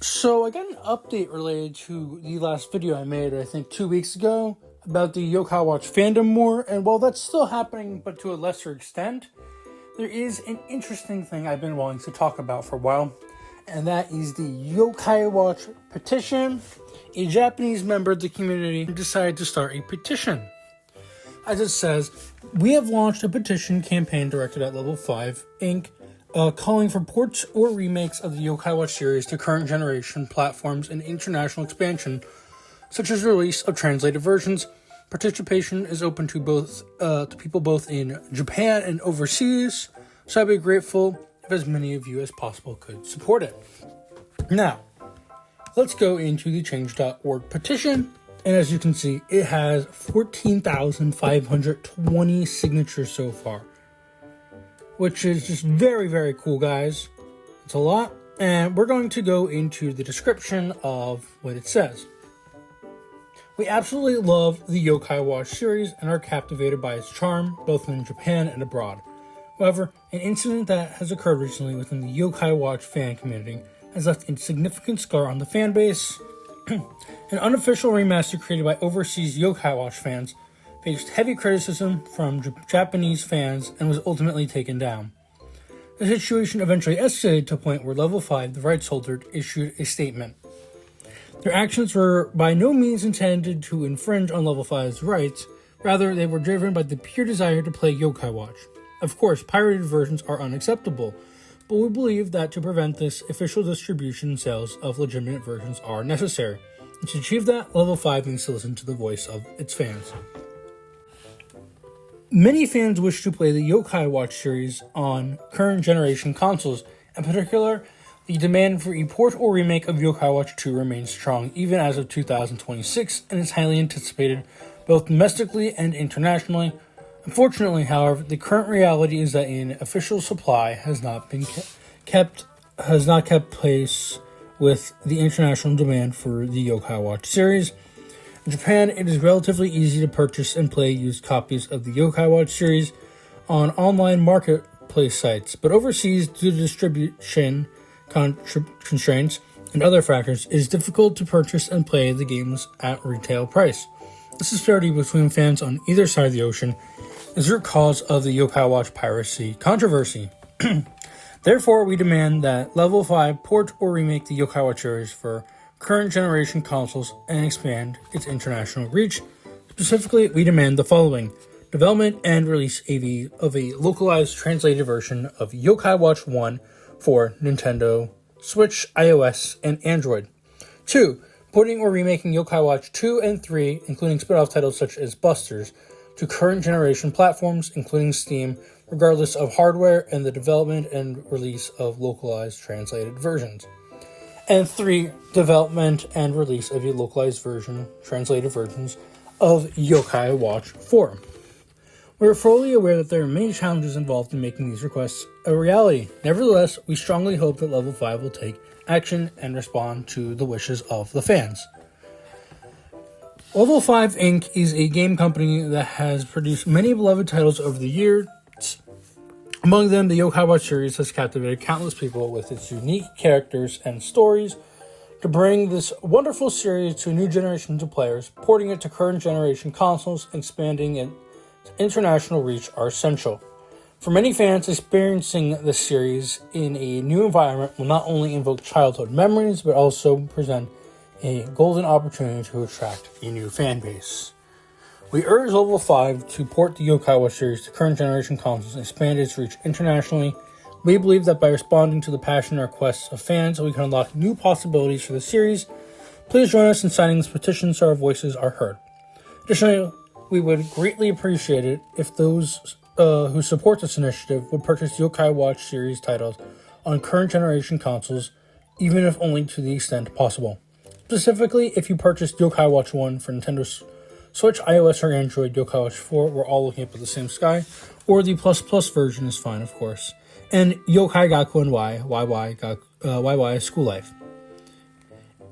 So I got an update related to the last video I made, I think 2 weeks ago, about the Yokai Watch fandom war, and while that's still happening, but to a lesser extent, there is an interesting thing I've been wanting to talk about for a while, and that is the Yokai Watch Petition. A Japanese member of the community decided to start a petition. As it says, we have launched a petition campaign directed at Level 5, Inc., calling for ports or remakes of the Yokai Watch series to current generation platforms and international expansion, such as release of translated versions. Participation is open to both to people both in Japan and overseas, so I'd be grateful if as many of you as possible could support it. Now, let's go into the change.org petition, and as you can see, it has 14,520 signatures so far, which is just very, very cool, guys. It's a lot, and we're going to go into the description of what it says. We absolutely love the Yokai Watch series and are captivated by its charm, both in Japan and abroad. However, an incident that has occurred recently within the Yokai Watch fan community has left a significant scar on the fan base. An unofficial remaster created by overseas Yokai Watch fans faced heavy criticism from Japanese fans and was ultimately taken down. The situation eventually escalated to a point where Level 5, the rights holder, issued a statement. Their actions were by no means intended to infringe on Level 5's rights, rather they were driven by the pure desire to play Yokai Watch. Of course, pirated versions are unacceptable, but we believe that to prevent this, official distribution and sales of legitimate versions are necessary. And to achieve that, Level 5 needs to listen to the voice of its fans. Many fans wish to play the Yokai Watch series on current generation consoles. In particular, the demand for a port or remake of Yokai Watch 2 remains strong even as of 2026 and is highly anticipated both domestically and internationally. Unfortunately, however, the current reality is that an official supply has not kept pace with the international demand for the Yokai Watch series. In Japan, it is relatively easy to purchase and play used copies of the Yokai Watch series on online marketplace sites, but overseas, due to distribution constraints and other factors, it is difficult to purchase and play the games at retail price. This disparity between fans on either side of the ocean is the root cause of the Yokai Watch piracy controversy. Therefore, we demand that Level 5 port or remake the Yokai Watch series for current generation consoles and expand its international reach. Specifically, we demand the following: development and release of a localized translated version of Yokai Watch 1 for Nintendo Switch, iOS, and Android. 2. Porting or remaking Yokai Watch 2 and 3, including spin-off titles such as Busters, to current generation platforms, including Steam, regardless of hardware, and the development and release of localized translated versions. And 3. Development and release of a localized translated versions of Yokai Watch 4. We are fully aware that there are many challenges involved in making these requests a reality. Nevertheless, we strongly hope that Level 5 will take action and respond to the wishes of the fans. Level 5 Inc. is a game company that has produced many beloved titles over the years. Among them, the Yokai Watch series has captivated countless people with its unique characters and stories. To bring this wonderful series to new generations of players, porting it to current generation consoles, and expanding its international reach are essential. For many fans, experiencing this series in a new environment will not only invoke childhood memories, but also present a golden opportunity to attract a new fan base. We urge Level 5 to port the Yokai Watch series to current generation consoles and expand its reach internationally. We believe that by responding to the passion and requests of fans, we can unlock new possibilities for the series. Please join us in signing this petition so our voices are heard. Additionally, we would greatly appreciate it if those who support this initiative would purchase Yokai Watch series titles on current generation consoles, even if only to the extent possible. Specifically, if you purchased Yokai Watch 1 for Nintendo Switch, iOS, or Android, Yokai Watch 4, we're all looking up at the same sky, or the plus version is fine, of course. And Yokai Gaku and YY School Life.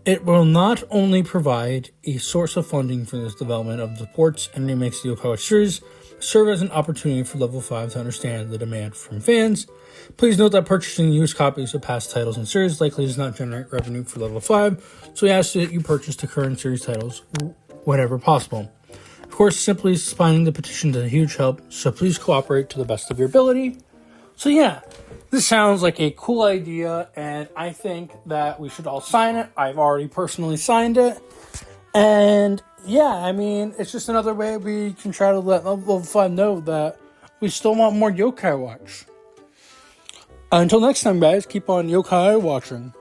It will not only provide a source of funding for this development of the ports and remakes of the Yokai Watch series, serve as an opportunity for Level 5 to understand the demand from fans. Please note that purchasing used copies of past titles and series likely does not generate revenue for Level 5, so we ask that you purchase the current series titles whenever possible. Of course, simply signing the petition is a huge help, so please cooperate to the best of your ability. So yeah, this sounds like a cool idea, and I think that we should all sign it. I've already personally signed it. And yeah, I mean, it's just another way we can try to let Level 5 know that we still want more Yokai Watch. Until next time, guys, keep on Yokai watching.